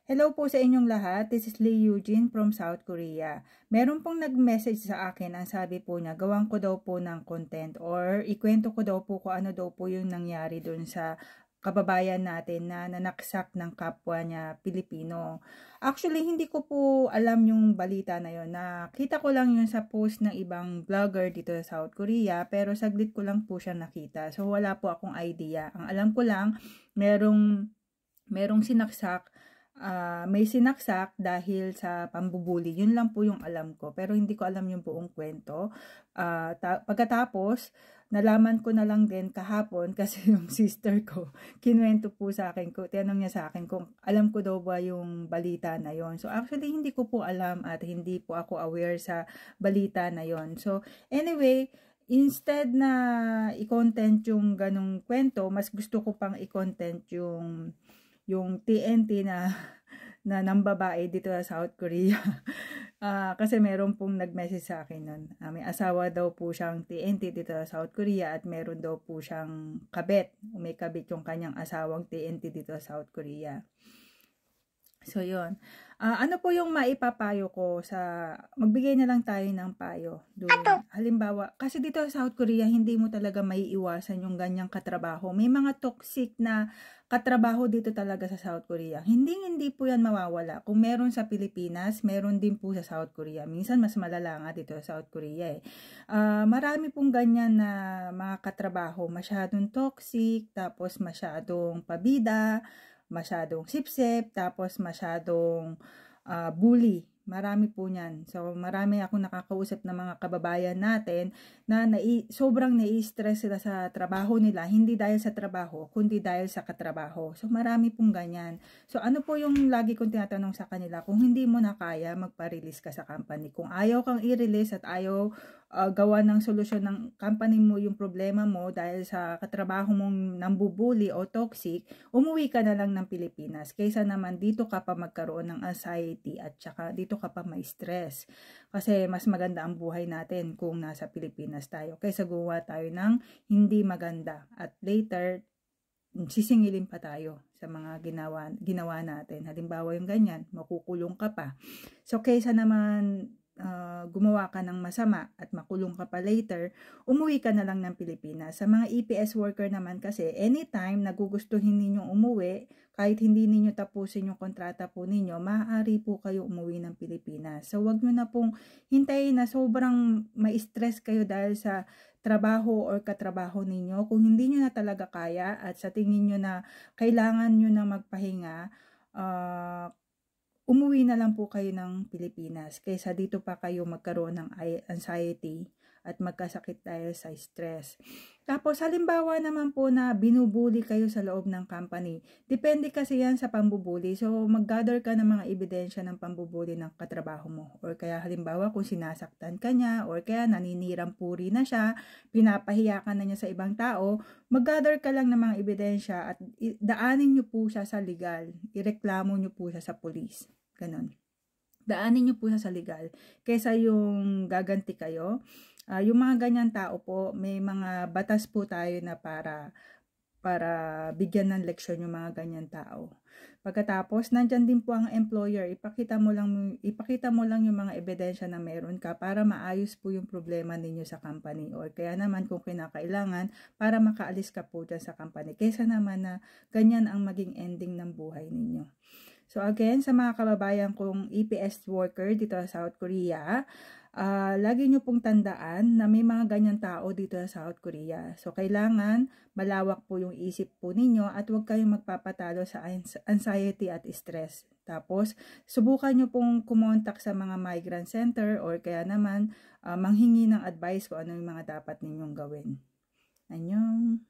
Hello po sa inyong lahat. This is Lee Eugene from South Korea. Meron pong nag-message sa akin. Ang sabi po niya, gawan ko daw po ng content or ikwento ko daw po kung ano daw po yung nangyari dun sa kababayan natin na nanaksak ng kapwa niya Pilipino. Actually, hindi ko po alam yung balita na yon. Nakita ko lang yun sa post ng ibang vlogger dito sa South Korea, pero saglit ko lang po siya nakita. So, wala po akong idea. Ang alam ko lang, merong sinaksak. May sinaksak dahil sa pambubuli. Yun lang po yung alam ko. Pero hindi ko alam yung buong kwento. Pagkatapos, nalaman ko na lang din kahapon kasi yung sister ko, kinuwento po sa akin, tinanong niya sa akin kung alam ko daw ba yung balita na yon. So actually, hindi ko po alam at hindi po ako aware sa balita na yon. So anyway, instead na i-content yung ganong kwento, mas gusto ko pang i-content yung TNT na nambabae dito sa South Korea. Kasi meron pong nag-message sa akin nun. May asawa daw po siyang TNT dito sa South Korea at meron daw po siyang kabit. May kabit yung kanyang asawang TNT dito sa South Korea. So, yun. Ano po yung maipapayo ko sa, magbigay na lang tayo ng payo doon. Halimbawa, kasi dito sa South Korea, hindi mo talaga maiiwasan yung ganyang katrabaho. May mga toxic na katrabaho dito talaga sa South Korea. Hindi po yan mawawala. Kung meron sa Pilipinas, meron din po sa South Korea. Minsan, mas malala nga dito sa South Korea eh. Marami pong ganyan na mga katrabaho. Masyadong toxic, tapos masyadong pabida, masyadong sipsip, tapos masyadong bully. Marami po niyan. So, marami akong nakakausap ng mga kababayan natin na sobrang nai-stress sila sa trabaho nila. Hindi dahil sa trabaho, kundi dahil sa katrabaho. So, marami pong ganyan. So, ano po yung lagi kong tinatanong sa kanila? Kung hindi mo na kaya, magpa-release ka sa company. Kung ayaw kang i-release at ayaw gawa ng solusyon ng company mo yung problema mo dahil sa katrabaho mong nambubuli o toxic, umuwi ka na lang ng Pilipinas. Kaysa naman dito ka pa magkaroon ng anxiety at saka dito ka pa may stress. Kasi mas maganda ang buhay natin kung nasa Pilipinas tayo kaysa gumawa tayo ng hindi maganda. At later, sisingilin pa tayo sa mga ginawa natin. Halimbawa yung ganyan, makukulong ka pa. So, kaysa naman gumawa ka ng masama at makulong ka pa later, umuwi ka na lang ng Pilipinas. Sa mga EPS worker naman kasi, anytime nagugustuhin ninyong umuwi, kahit hindi ninyo tapusin yung kontrata po ninyo, maaari po kayo umuwi ng Pilipinas. So, wag nyo na pong hintayin na sobrang ma-stress kayo dahil sa trabaho or katrabaho ninyo. Kung hindi nyo na talaga kaya at sa tingin nyo na kailangan nyo na magpahinga, umuwi na lang po kayo ng Pilipinas kaysa dito pa kayo magkaroon ng anxiety at magkasakit dahil sa stress. Tapos halimbawa naman po na binubuli kayo sa loob ng company. Depende kasi yan sa pambubuli. So mag-gather ka ng mga ebidensya ng pambubuli ng katrabaho mo. Or kaya halimbawa kung sinasaktan ka niya or kaya naninirang puri na siya, pinapahiya ka na niya sa ibang tao, mag-gather ka lang ng mga ebidensya at daanin niyo po siya sa legal. Ireklamo niyo po siya sa police. Ganon. Daanin niyo po siya sa legal. Kaysa yung gaganti kayo. Yung mga ganyan tao po, may mga batas po tayo na para bigyan ng leksyon yung mga ganyan tao. Pagkatapos, nandyan din po ang employer. Ipakita mo lang yung mga ebidensya na meron ka para maayos po yung problema ninyo sa company. Or kaya naman kung kinakailangan, para makaalis ka po dyan sa company. Kaysa naman na ganyan ang maging ending ng buhay ninyo. So again, sa mga kababayan kong EPS worker dito sa South Korea, lagi nyo pong tandaan na may mga ganyan tao dito sa South Korea. So kailangan malawak po yung isip po ninyo at huwag kayong magpapatalo sa anxiety at stress. Tapos, subukan nyo pong kumontak sa mga migrant center or kaya naman manghingi ng advice kung ano yung mga dapat ninyong gawin. Annyeong!